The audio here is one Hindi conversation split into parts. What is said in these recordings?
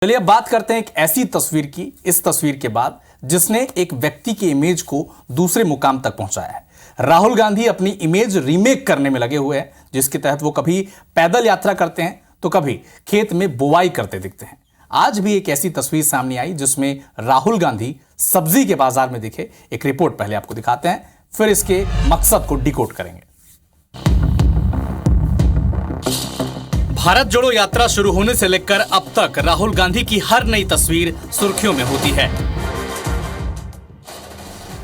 चलिए अब बात करते हैं एक ऐसी तस्वीर की, इस तस्वीर के बाद जिसने एक व्यक्ति की इमेज को दूसरे मुकाम तक पहुंचाया है। राहुल गांधी अपनी इमेज रीमेक करने में लगे हुए हैं, जिसके तहत वो कभी पैदल यात्रा करते हैं तो कभी खेत में बुवाई करते दिखते हैं। आज भी एक ऐसी तस्वीर सामने आई जिसमें राहुल गांधी सब्जी के बाजार में दिखे। एक रिपोर्ट पहले आपको दिखाते हैं, फिर इसके मकसद को डिकोड करेंगे। भारत जोड़ो यात्रा शुरू होने से लेकर अब तक राहुल गांधी की हर नई तस्वीर सुर्खियों में होती है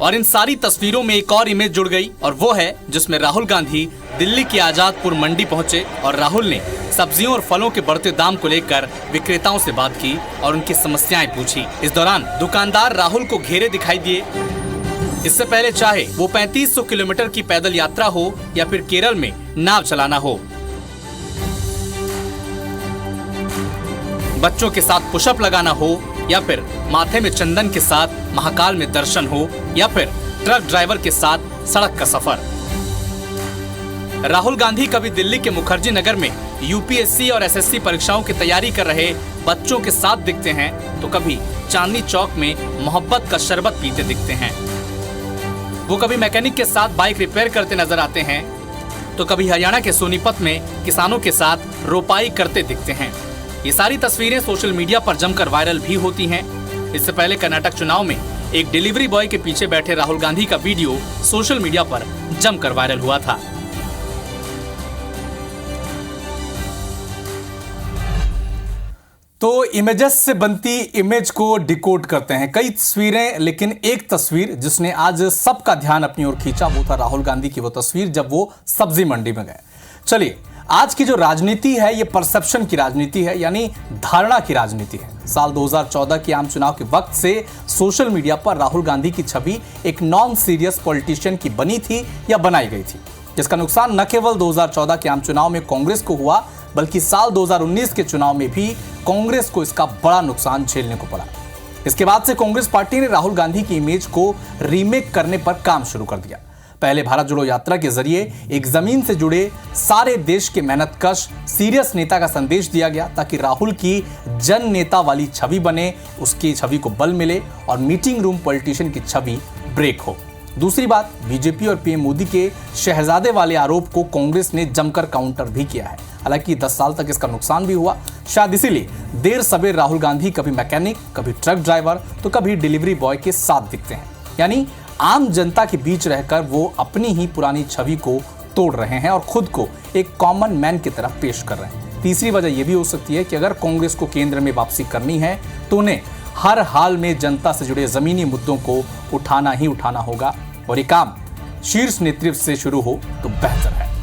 और इन सारी तस्वीरों में एक और इमेज जुड़ गई और वो है जिसमें राहुल गांधी दिल्ली की आजादपुर मंडी पहुंचे और राहुल ने सब्जियों और फलों के बढ़ते दाम को लेकर विक्रेताओं से बात की और उनकी समस्याएं पूछी। इस दौरान दुकानदार राहुल को घेरे दिखाई दिए। इससे पहले चाहे वो 3500 किलोमीटर की पैदल यात्रा हो या फिर केरल में नाव चलाना हो, बच्चों के साथ पुशअप लगाना हो या फिर माथे में चंदन के साथ महाकाल में दर्शन हो या फिर ट्रक ड्राइवर के साथ सड़क का सफर, राहुल गांधी कभी दिल्ली के मुखर्जी नगर में यूपीएससी और एसएससी परीक्षाओं की तैयारी कर रहे बच्चों के साथ दिखते हैं तो कभी चांदनी चौक में मोहब्बत का शरबत पीते दिखते हैं। वो कभी मैकेनिक के साथ बाइक रिपेयर करते नजर आते हैं तो कभी हरियाणा के सोनीपत में किसानों के साथ रोपाई करते दिखते हैं। ये सारी तस्वीरें सोशल मीडिया पर जमकर वायरल भी होती हैं। इससे पहले कर्नाटक चुनाव में एक डिलीवरी बॉय के पीछे बैठे राहुल गांधी का वीडियो सोशल मीडिया पर जमकर वायरल हुआ था। तो इमेजेस से बनती इमेज को डिकोड करते हैं कई तस्वीरें, लेकिन एक तस्वीर जिसने आज सबका ध्यान अपनी ओर खींचा वो था राहुल गांधी की वो तस्वीर जब वो सब्जी मंडी में गए। चलिए, आज की जो राजनीति है ये परसेप्शन की राजनीति है, यानी धारणा की राजनीति है। साल 2014 के आम चुनाव के वक्त से सोशल मीडिया पर राहुल गांधी की छवि एक नॉन सीरियस पॉलिटिशियन की बनी थी या बनाई गई थी, जिसका नुकसान न केवल 2014 के आम चुनाव में कांग्रेस को हुआ बल्कि साल 2019 के चुनाव में भी कांग्रेस को इसका बड़ा नुकसान झेलने को पड़ा। इसके बाद से कांग्रेस पार्टी ने राहुल गांधी की इमेज को रीमेक करने पर काम शुरू कर दिया। पहले भारत जोड़ो यात्रा के जरिए एक जमीन से जुड़े सारे देश के मेहनतकश सीरियस नेता का संदेश दिया गया ताकि राहुल की जन नेता वाली छवि बने, उसकी छवि को बल मिले और मीटिंग रूम पॉलिटिशियन की छवि ब्रेक हो। दूसरी बात, बीजेपी और पीएम मोदी के शहजादे वाले आरोप को कांग्रेस ने जमकर काउंटर भी किया है। हालांकि 10 साल तक इसका नुकसान भी हुआ। शायद इसीलिए देर सवेर राहुल गांधी कभी मैकेनिक, कभी ट्रक ड्राइवर तो कभी डिलीवरी बॉय के साथ दिखते हैं, यानी आम जनता के बीच रहकर वो अपनी ही पुरानी छवि को तोड़ रहे हैं और खुद को एक कॉमन मैन की तरह पेश कर रहे हैं। तीसरी वजह यह भी हो सकती है कि अगर कांग्रेस को केंद्र में वापसी करनी है तो उन्हें हर हाल में जनता से जुड़े जमीनी मुद्दों को उठाना ही उठाना होगा और ये काम शीर्ष नेतृत्व से शुरू हो तो बेहतर है।